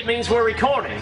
Means we're recording.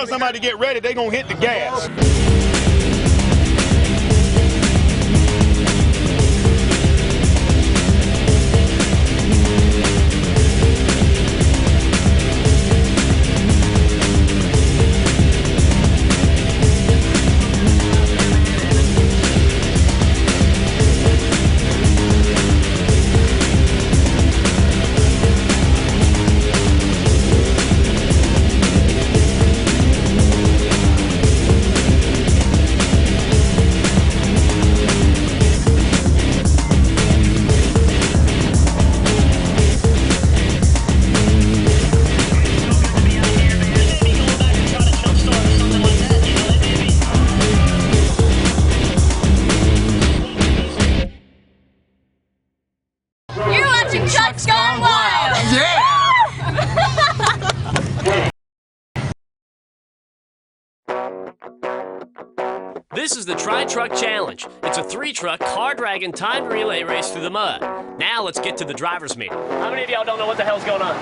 telling somebody to get ready, they're going to hit the gas. Trucks Gone Wild! Yeah! This is the Tri-Truck Challenge. It's a 3-truck, car-dragging, timed relay race through the mud. Now let's get to the driver's meeting. How many of y'all don't know what the hell's going on?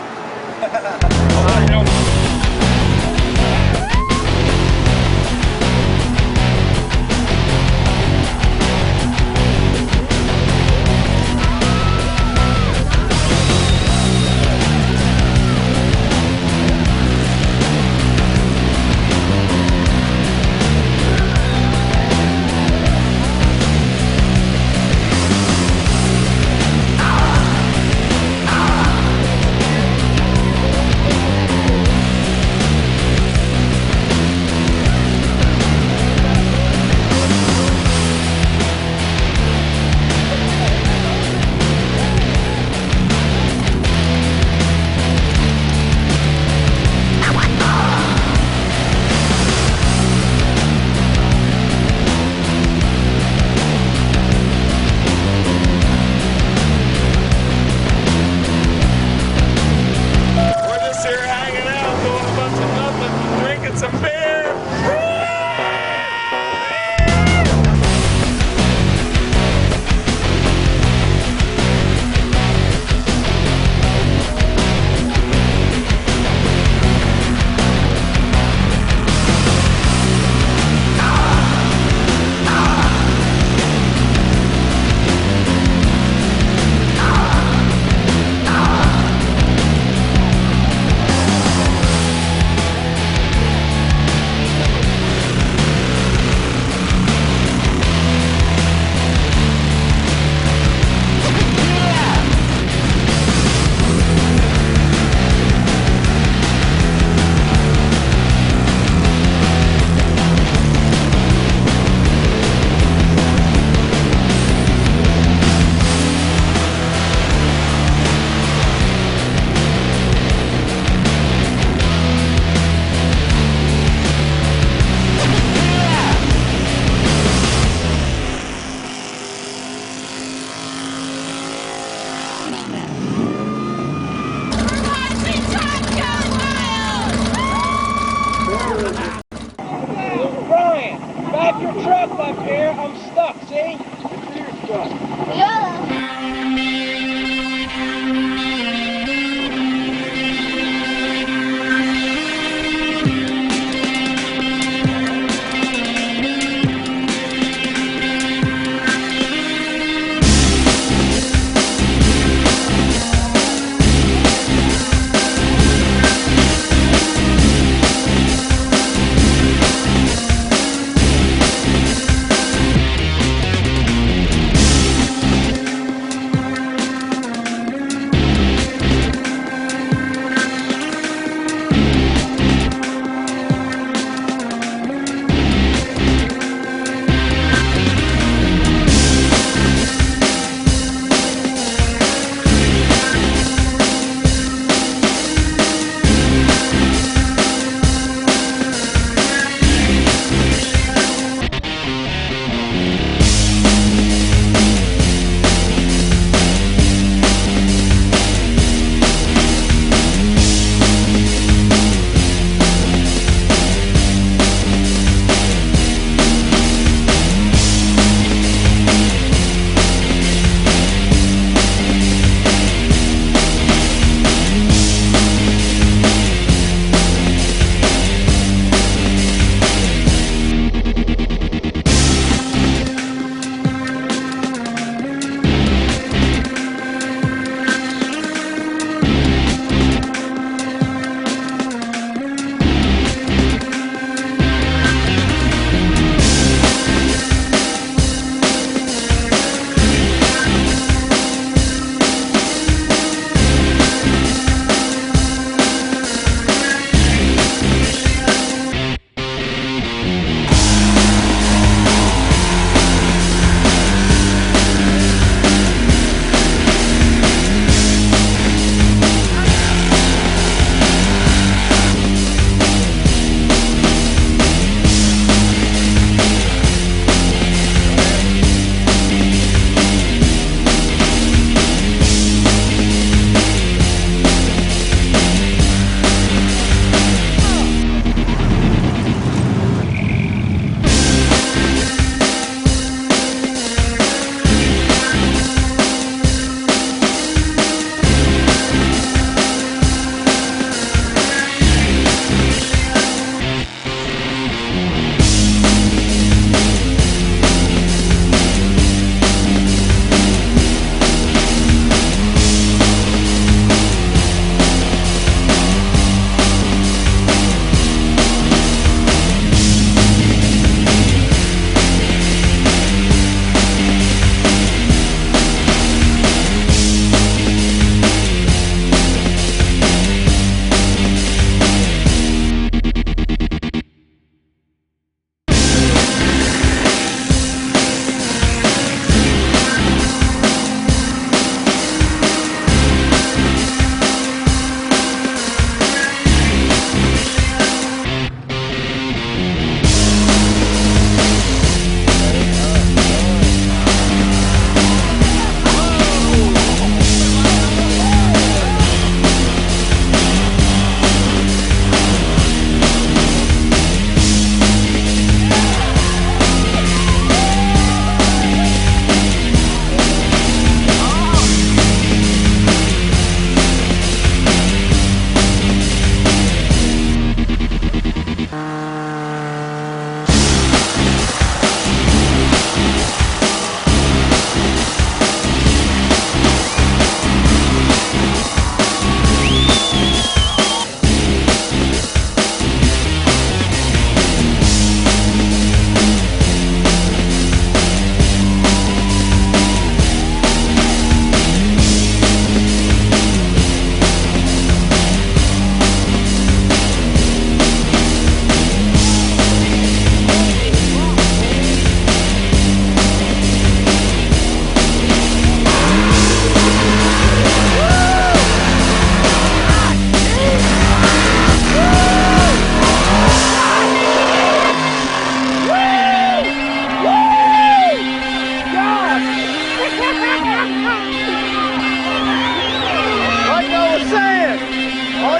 Back your truck up here. I'm stuck, see? You're stuck. Yeah.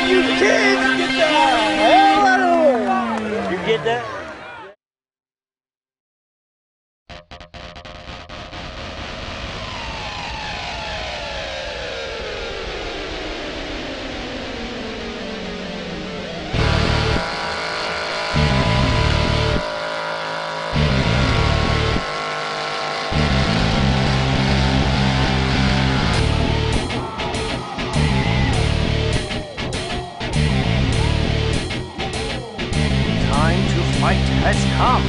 you kids get the hell out of here. You get that? Time to fight has come.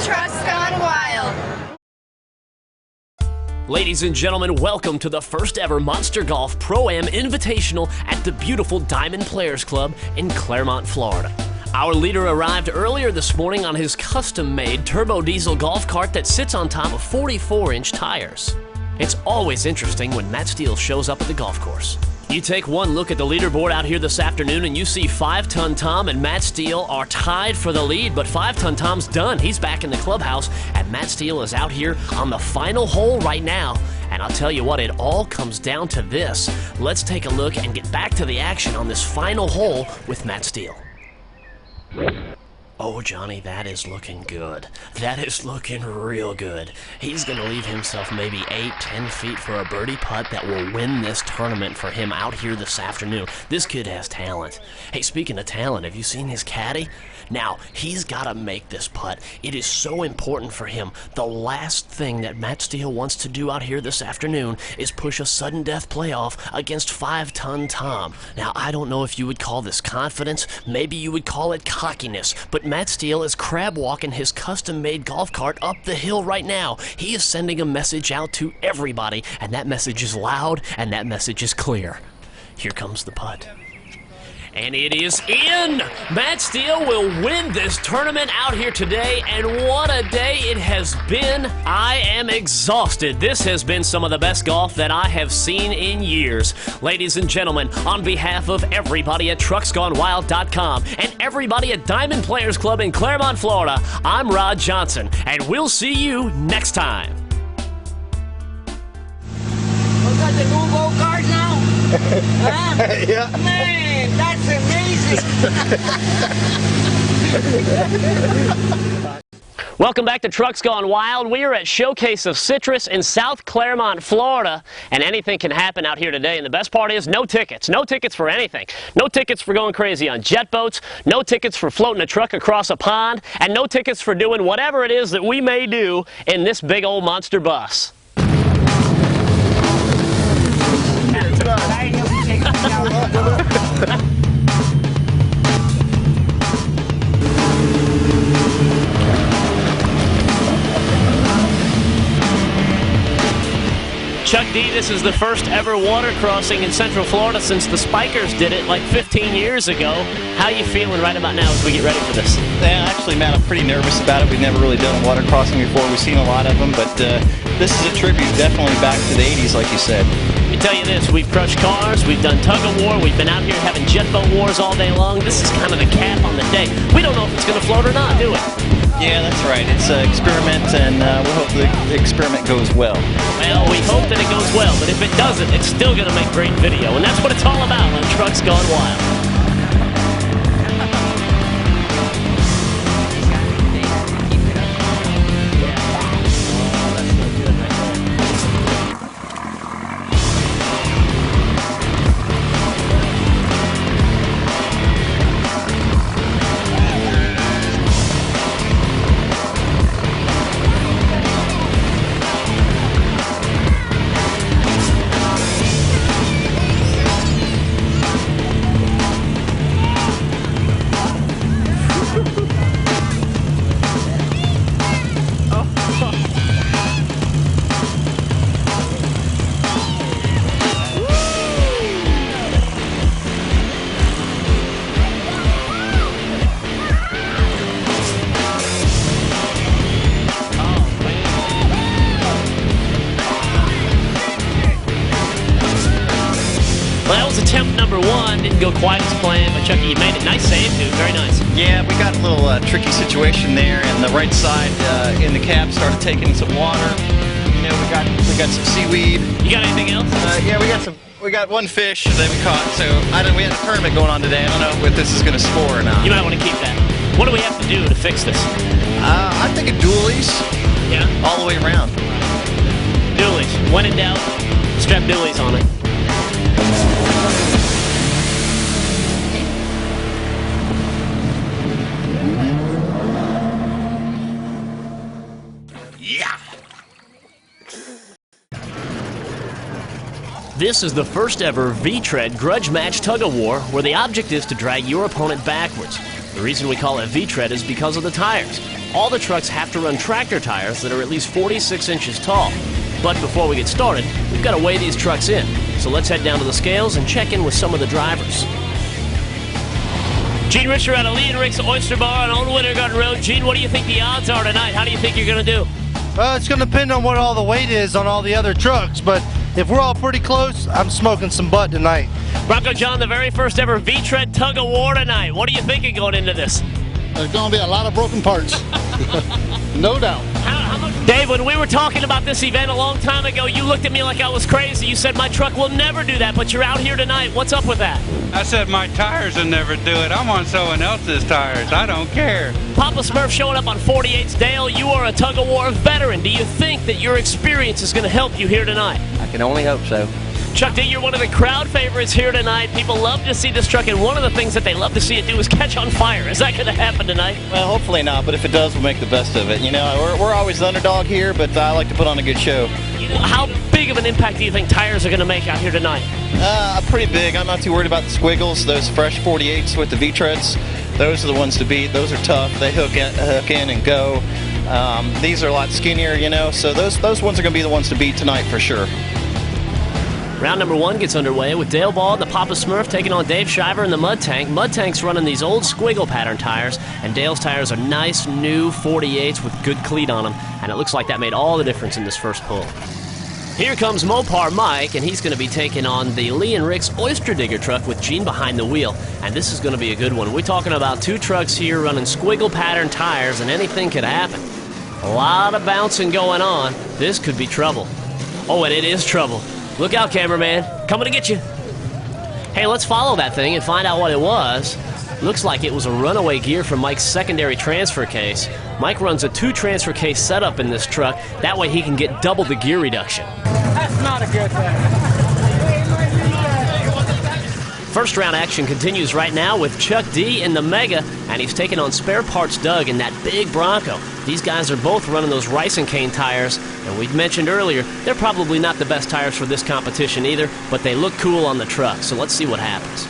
Trucks Gone Wild. Ladies and gentlemen, welcome to the first ever Monster Golf Pro-Am Invitational at the beautiful Diamond Players Club in Claremont, Florida. Our leader arrived earlier this morning on his custom-made turbo diesel golf cart that sits on top of 44-inch tires. It's always interesting when Matt Steele shows up at the golf course. You take one look at the leaderboard out here this afternoon and you see 5-Ton Tom and Matt Steele are tied for the lead, but 5-Ton Tom's done. He's back in the clubhouse, and Matt Steele is out here on the final hole right now. And I'll tell you what, it all comes down to this. Let's take a look and get back to the action on this final hole with Matt Steele. Oh, Johnny, that is looking good. That is looking real good. He's going to leave himself maybe 8-10 feet for a birdie putt that will win this tournament for him out here this afternoon. This kid has talent. Hey, speaking of talent, have you seen his caddy? Now, he's got to make this putt. It is so important for him. The last thing that Matt Steele wants to do out here this afternoon is push a sudden death playoff against 5-Ton Tom. Now, I don't know if you would call this confidence. Maybe you would call it cockiness. But Matt Steele is crab walking his custom-made golf cart up the hill right now. He is sending a message out to everybody, and that message is loud, and that message is clear. Here comes the putt. And it is in! Matt Steele will win this tournament out here today, and what a day it has been. I am exhausted. This has been some of the best golf that I have seen in years. Ladies and gentlemen, on behalf of everybody at TrucksGoneWild.com and everybody at Diamond Players Club in Claremont, Florida, I'm Rod Johnson, and we'll see you next time. We got the new go-kart now? Huh? Yeah. Man, that's amazing. Welcome back to Trucks Gone Wild. We are at Showcase of Citrus in South Claremont, Florida, and anything can happen out here today. And the best part is no tickets. No tickets for anything. No tickets for going crazy on jet boats, no tickets for floating a truck across a pond, and no tickets for doing whatever it is that we may do in this big old monster bus. Chuck D, this is the first ever water crossing in Central Florida since the Spikers did it like 15 years ago. How are you feeling right about now as we get ready for this? Yeah, actually, man, I'm pretty nervous about it. We've never really done a water crossing before. We've seen a lot of them, but this is a tribute definitely back to the 80s, like you said. Let me tell you this, we've crushed cars, we've done tug-of-war, we've been out here having jet boat wars all day long. This is kind of the cap on the day. We don't know if it's going to float or not, do we? Yeah, that's right. It's an experiment, and we hope the experiment goes well. Well, we hope that it goes well, but if it doesn't, it's still going to make great video, and that's what it's all about on Trucks Gone Wild. Attempt number one didn't go quite as planned, but Chucky, you made it. Nice save, dude. Very nice. Yeah, we got a little tricky situation there, and the right side in the cab started taking some water. You know, we got some seaweed. You got anything else? Yeah, we got one fish that we caught. So we had a tournament going on today. I don't know if this is going to score or not. You might want to keep that. What do we have to do to fix this? I think of dualies. Yeah. All the way around. Dualies. When in doubt, strap dualies on it. This is the first ever V-Tread grudge match tug-of-war where the object is to drag your opponent backwards. The reason we call it V-tread is because of the tires. All the trucks have to run tractor tires that are at least 46 inches tall. But before we get started, we've got to weigh these trucks in. So let's head down to the scales and check in with some of the drivers. Gene Richter out of Lee and Rick's Oyster Bar on Old Winter Garden Road. Gene, what do you think the odds are tonight? How do you think you're going to do? It's going to depend on what all the weight is on all the other trucks, but if we're all pretty close, I'm smoking some butt tonight. Bronco John, the very first ever V-tread tug-of-war tonight. What are you thinking going into this? There's going to be a lot of broken parts. No doubt. Dave, when we were talking about this event a long time ago, you looked at me like I was crazy. You said my truck will never do that, but you're out here tonight. What's up with that? I said my tires will never do it. I'm on someone else's tires. I don't care. Papa Smurf showing up on 48's. Dale, you are a tug-of-war veteran. Do you think that your experience is going to help you here tonight? I can only hope so. Chuck D, you're one of the crowd favorites here tonight. People love to see this truck, and one of the things that they love to see it do is catch on fire. Is that going to happen tonight? Well, hopefully not, but if it does, we'll make the best of it. You know, we're always the underdog here, but I like to put on a good show. How big of an impact do you think tires are going to make out here tonight? Pretty big. I'm not too worried about the squiggles. Those fresh 48s with the V-treads, those are the ones to beat. Those are tough. They hook in and go. These are a lot skinnier, you know, so those ones are going to be the ones to beat tonight for sure. Round number one gets underway with Dale Ball and the Papa Smurf taking on Dave Shiver in the Mud Tank. Mud Tank's running these old squiggle pattern tires, and Dale's tires are nice new 48s with good cleat on them, and it looks like that made all the difference in this first pull. Here comes Mopar Mike, and he's going to be taking on the Lee and Rick's Oyster Digger truck with Gene behind the wheel, and this is going to be a good one. We're talking about two trucks here running squiggle pattern tires, and anything could happen. A lot of bouncing going on. This could be trouble. Oh, and it is trouble. Look out, cameraman. Coming to get you. Hey, let's follow that thing and find out what it was. Looks like it was a runaway gear from Mike's secondary transfer case. Mike runs a 2-transfer case setup in this truck. That way he can get double the gear reduction. That's not a good thing. First round action continues right now with Chuck D in the Mega, and he's taking on Spare Parts Doug in that big Bronco. These guys are both running those Rice and Cane tires, and we mentioned earlier, they're probably not the best tires for this competition either, but they look cool on the truck, so let's see what happens.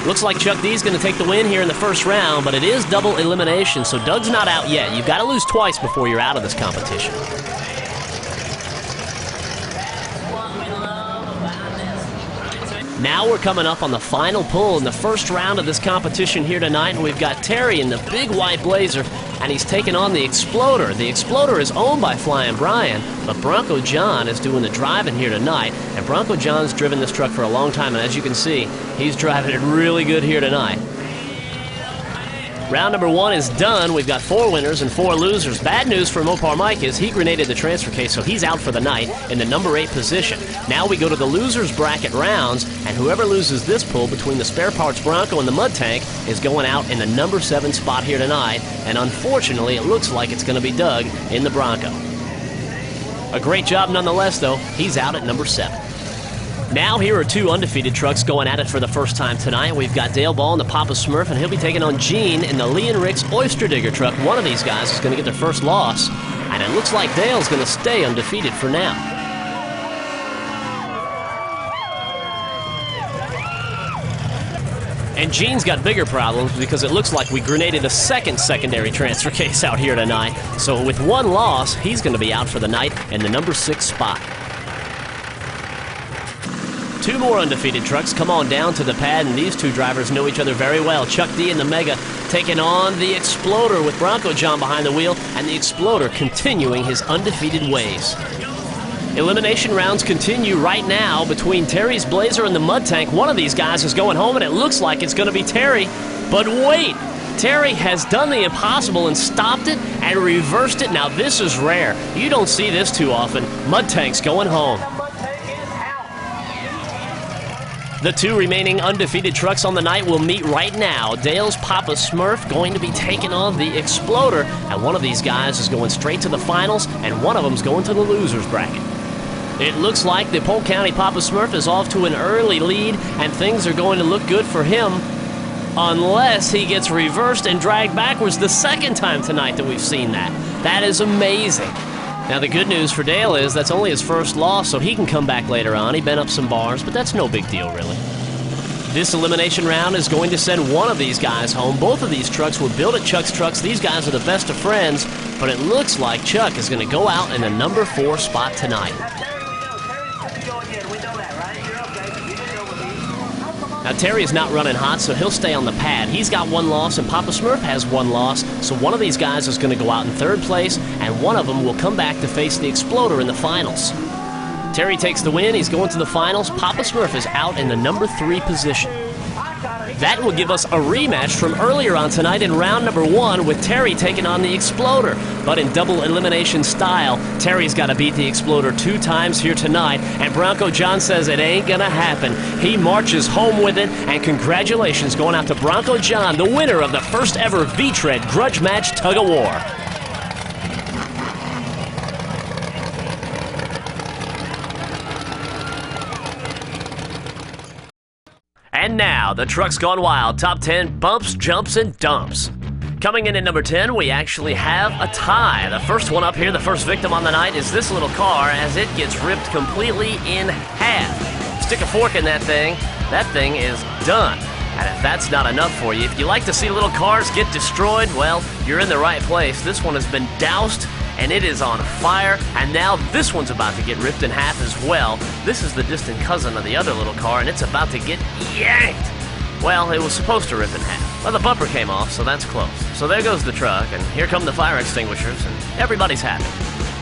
Looks like Chuck D's going to take the win here in the first round, but it is double elimination, so Doug's not out yet. You've got to lose twice before you're out of this competition. Now we're coming up on the final pull in the first round of this competition here tonight, and we've got Terry in the big white Blazer, and he's taking on the Exploder. The Exploder is owned by Flying Brian, but Bronco John is doing the driving here tonight, and Bronco John's driven this truck for a long time, and as you can see, he's driving it really good here tonight. Round number one is done. We've got 4 winners and 4 losers. Bad news for Mopar Mike is he grenaded the transfer case, so he's out for the night in the number 8 position. Now we go to the losers bracket rounds, and whoever loses this pull between the Spare Parts Bronco and the Mud Tank is going out in the number 7 spot here tonight, and unfortunately it looks like it's going to be Doug in the Bronco. A great job nonetheless, though. He's out at number 7. Now here are 2 undefeated trucks going at it for the first time tonight. We've got Dale Ball in the Papa Smurf, and he'll be taking on Gene in the Lee and Rick's Oyster Digger truck. One of these guys is going to get their first loss, and it looks like Dale's going to stay undefeated for now. And Gene's got bigger problems because it looks like we grenaded a second secondary transfer case out here tonight. So with 1 loss, he's going to be out for the night in the number 6 spot. 2 more undefeated trucks come on down to the pad, and these 2 drivers know each other very well. Chuck D in the Mega taking on the Exploder with Bronco John behind the wheel, and the Exploder continuing his undefeated ways. Elimination rounds continue right now between Terry's Blazer and the Mud Tank. One of these guys is going home, and it looks like it's going to be Terry. But wait! Terry has done the impossible and stopped it and reversed it. Now this is rare. You don't see this too often. Mud Tank's going home. The 2 remaining undefeated trucks on the night will meet right now. Dale's Papa Smurf going to be taking on the Exploder, and one of these guys is going straight to the finals, and one of them's going to the losers bracket. It looks like the Polk County Papa Smurf is off to an early lead, and things are going to look good for him, unless he gets reversed and dragged backwards the second time tonight that we've seen that. That is amazing. Now, the good news for Dale is that's only his first loss, so he can come back later on. He bent up some bars, but that's no big deal, really. This elimination round is going to send one of these guys home. Both of these trucks were built at Chuck's Trucks. These guys are the best of friends, but it looks like Chuck is going to go out in the number 4 spot tonight. Now, Terry is not running hot, so he'll stay on the pad. He's got 1 loss, and Papa Smurf has 1 loss, so one of these guys is going to go out in 3rd place, and one of them will come back to face the Exploder in the finals. Terry takes the win. He's going to the finals. Papa Smurf is out in the number 3 position. That will give us a rematch from earlier on tonight in round number 1 with Terry taking on the Exploder. But in double elimination style, Terry's got to beat the Exploder 2 times here tonight, and Bronco John says it ain't gonna happen. He marches home with it, and congratulations going out to Bronco John, the winner of the first ever V-Tread Grudge Match Tug-of-War. And now, the Trucks Gone Wild Top 10 Bumps, Jumps, and Dumps. Coming in at number 10, we actually have a tie. The first one up here, the first victim on the night, is this little car as it gets ripped completely in half. Stick a fork in that thing is done. And if that's not enough for you, if you like to see little cars get destroyed, well, you're in the right place. This one has been doused, and it is on fire, and now this one's about to get ripped in half as well. This is the distant cousin of the other little car, and it's about to get yanked. Well, it was supposed to rip in half. Well, the bumper came off, so that's close. So there goes the truck, and here come the fire extinguishers, and everybody's happy.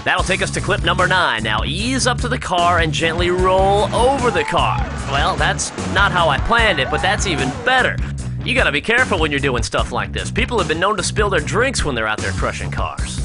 That'll take us to clip number 9. Now ease up to the car and gently roll over the car. Well, that's not how I planned it, but that's even better. You gotta be careful when you're doing stuff like this. People have been known to spill their drinks when they're out there crushing cars.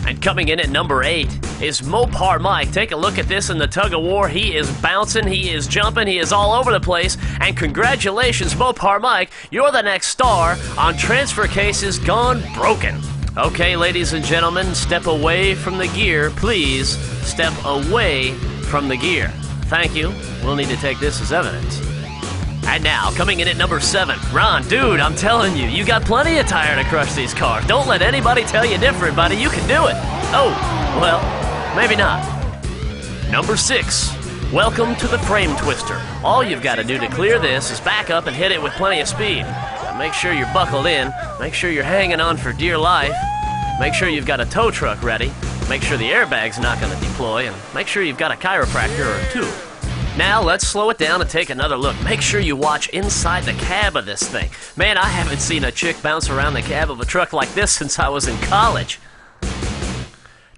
And coming in at number 8 is Mopar Mike. Take a look at this in the tug-of-war. He is bouncing, he is jumping, he is all over the place. And congratulations, Mopar Mike, you're the next star on Transfer Cases Gone Broken. Okay, ladies and gentlemen, step away from the gear. Please step away from the gear. Thank you. We'll need to take this as evidence. And now, coming in at number 7, Ron, dude, I'm telling you, you got plenty of tire to crush these cars. Don't let anybody tell you different, buddy. You can do it. Oh, well, maybe not. Number 6, welcome to the frame twister. All you've got to do to clear this is back up and hit it with plenty of speed. Now make sure you're buckled in. Make sure you're hanging on for dear life. Make sure you've got a tow truck ready. Make sure the airbag's not going to deploy. And make sure you've got a chiropractor or 2. Now, let's slow it down and take another look. Make sure you watch inside the cab of this thing. Man, I haven't seen a chick bounce around the cab of a truck like this since I was in college.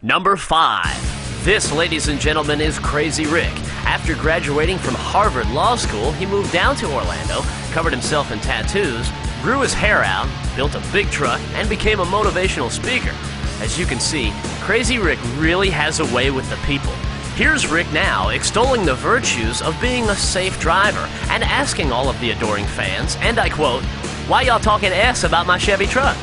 Number 5. This, ladies and gentlemen, is Crazy Rick. After graduating from Harvard Law School, he moved down to Orlando, covered himself in tattoos, grew his hair out, built a big truck, and became a motivational speaker. As you can see, Crazy Rick really has a way with the people. Here's Rick now, extolling the virtues of being a safe driver and asking all of the adoring fans, and I quote, "Why y'all talking S about my Chevy truck?"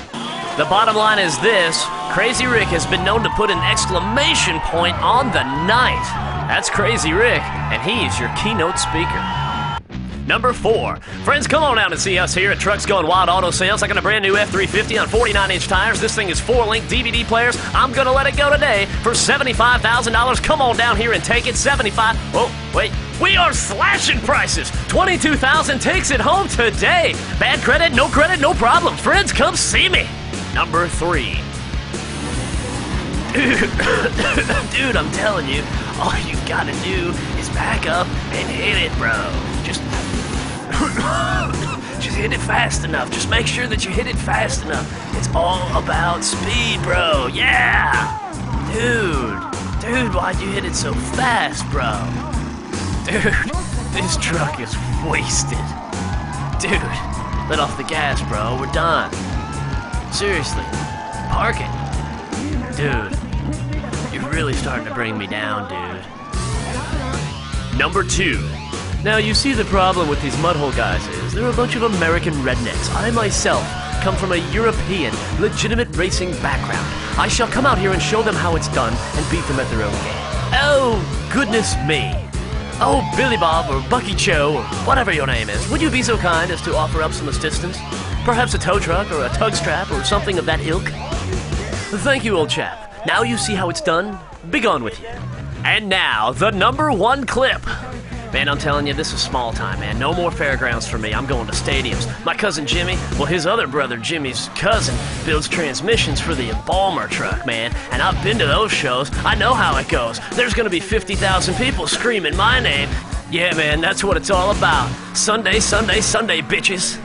The bottom line is this, Crazy Rick has been known to put an exclamation point on the night. That's Crazy Rick, and he's your keynote speaker. Number 4. Friends, come on out and see us here at Trucks Gone Wild Auto Sales. I got a brand new F350 on 49-inch tires. This thing is 4-link DVD players. I'm going to let it go today for $75,000. Come on down here and take it. $75,000. Oh, wait. We are slashing prices. $22,000 takes it home today. Bad credit, no problem. Friends, come see me. Number 3. Dude, I'm telling you, all you got to do is back up and hit it, bro. Just hit it fast enough. Just make sure that you hit it fast enough. It's all about speed, bro. Yeah! Dude, why'd you hit it so fast, bro? Dude, this truck is wasted. Dude, let off the gas, bro. We're done. Seriously, park it. Dude, you're really starting to bring me down, dude. Number 2. Now, you see, the problem with these mudhole guys is they're a bunch of American rednecks. I myself come from a European, legitimate racing background. I shall come out here and show them how it's done and beat them at their own game. Oh, goodness me. Oh, Billy Bob or Bucky Cho or whatever your name is, would you be so kind as to offer up some assistance? Perhaps a tow truck or a tug strap or something of that ilk? Thank you, old chap. Now you see how it's done? Be gone with you. And now, the number 1 clip. Man, I'm telling you, this is small time, man. No more fairgrounds for me. I'm going to stadiums. My cousin Jimmy, well, his other brother Jimmy's cousin, builds transmissions for the embalmer truck, man. And I've been to those shows. I know how it goes. There's gonna be 50,000 people screaming my name. Yeah, man, that's what it's all about. Sunday, Sunday, Sunday, bitches.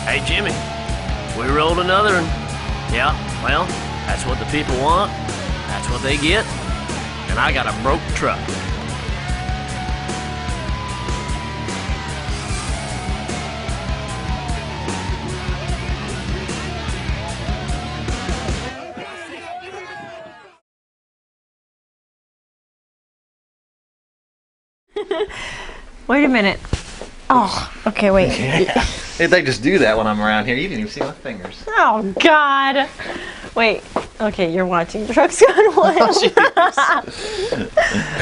Hey, Jimmy, we rolled another one. Yeah, well, that's what the people want. That's what they get. And I got a broke truck. Wait a minute. Oh, okay, wait. Yeah. They just do that when I'm around here. You didn't even see my fingers. Oh, God. Wait. Okay, you're watching Trucks Gone Wild.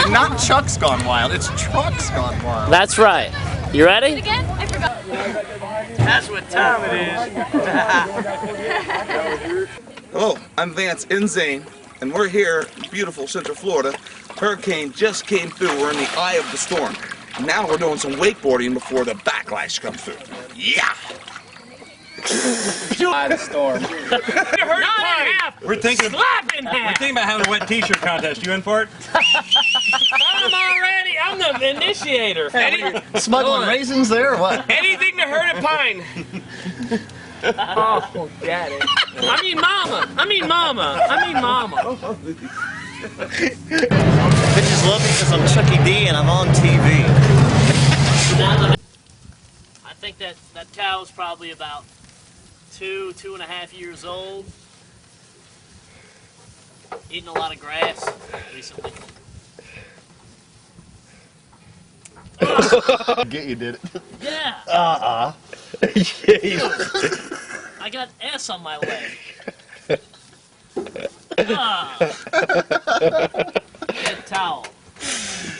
Not Chuck's Gone Wild, it's Trucks Gone Wild. That's right. You ready? Again? I forgot. That's what time it is. Hello, I'm Vance and Zane, and we're here in beautiful Central Florida. Hurricane just came through. We're in the eye of the storm. Now we're doing some wakeboarding before the backlash comes through. Yeah! Eye of the storm. We're thinking about having a wet t-shirt contest. You in for it? I'm the initiator. Smuggling raisins there or what? Anything to hurt a pine. Oh, daddy. I mean mama. Bitches love me because I'm Chucky D and I'm on TV. I think that cow's probably about 2.5 years old. Eating a lot of grass recently. Get you did it. Yeah. I got S on my leg. Get towel.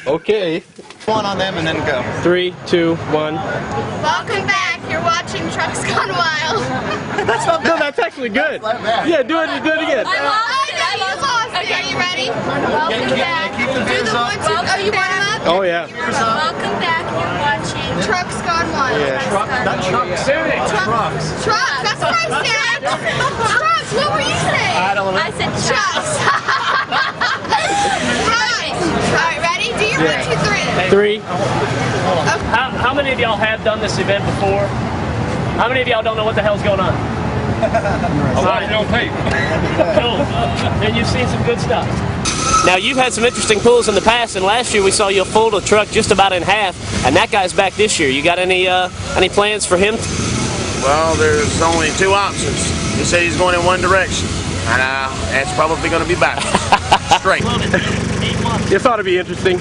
Okay. One on them and then go. 3, 2, 1. Welcome back. You're watching Trucks Gone Wild. That's not good. That's actually good. Yeah, do it again. I lost. Okay, are you ready? Welcome back. Keep the biz up. Oh, you want him up? Oh yeah. Welcome back. You're watching Trucks Gone Wild. Not Chucks. Trucks. Trucks. That's what I said. Trucks. What were you saying? I don't know. I said trucks. Right. All right. Ready? Do your 1, 2, 3. 3. How many of y'all have done this event before? How many of y'all don't know what the hell's going on? I'm watching on tape. Cool. And you've seen some good stuff. Now, you've had some interesting pulls in the past, and last year we saw you fold a truck just about in half, and that guy's back this year. You got any plans for him? Well, there's only 2 options. He said he's going in one direction, and that's probably going to be back. Straight. You thought it'd be interesting.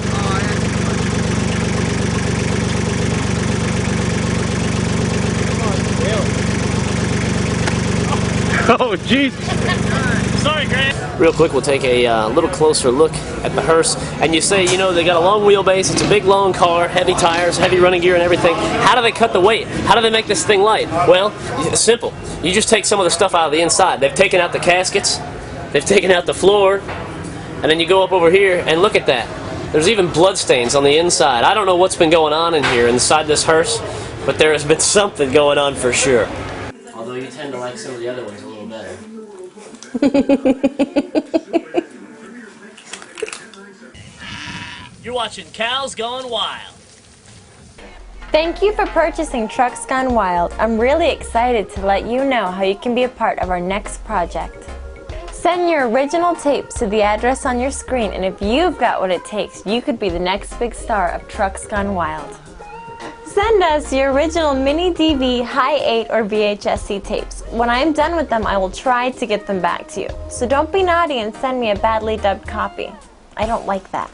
Oh, jeez. Sorry, Grant. Real quick, we'll take a little closer look at the hearse. And you say, you know, they got a long wheelbase, it's a big, long car, heavy tires, heavy running gear and everything. How do they cut the weight? How do they make this thing light? Well, it's simple. You just take some of the stuff out of the inside. They've taken out the caskets, they've taken out the floor, and then you go up over here and look at that. There's even blood stains on the inside. I don't know what's been going on in here inside this hearse, but there has been something going on for sure. Although you tend to like some of the other ones a little better. You're watching Cows Gone Wild. Thank you for purchasing Trucks Gone Wild. I'm really excited to let you know how you can be a part of our next project. Send your original tapes to the address on your screen, and if you've got what it takes, you could be the next big star of Trucks Gone Wild. Send us your original mini DV, High 8, or VHS-C tapes. When I'm done with them, I will try to get them back to you. So don't be naughty and send me a badly dubbed copy. I don't like that.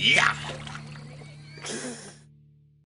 Yeah.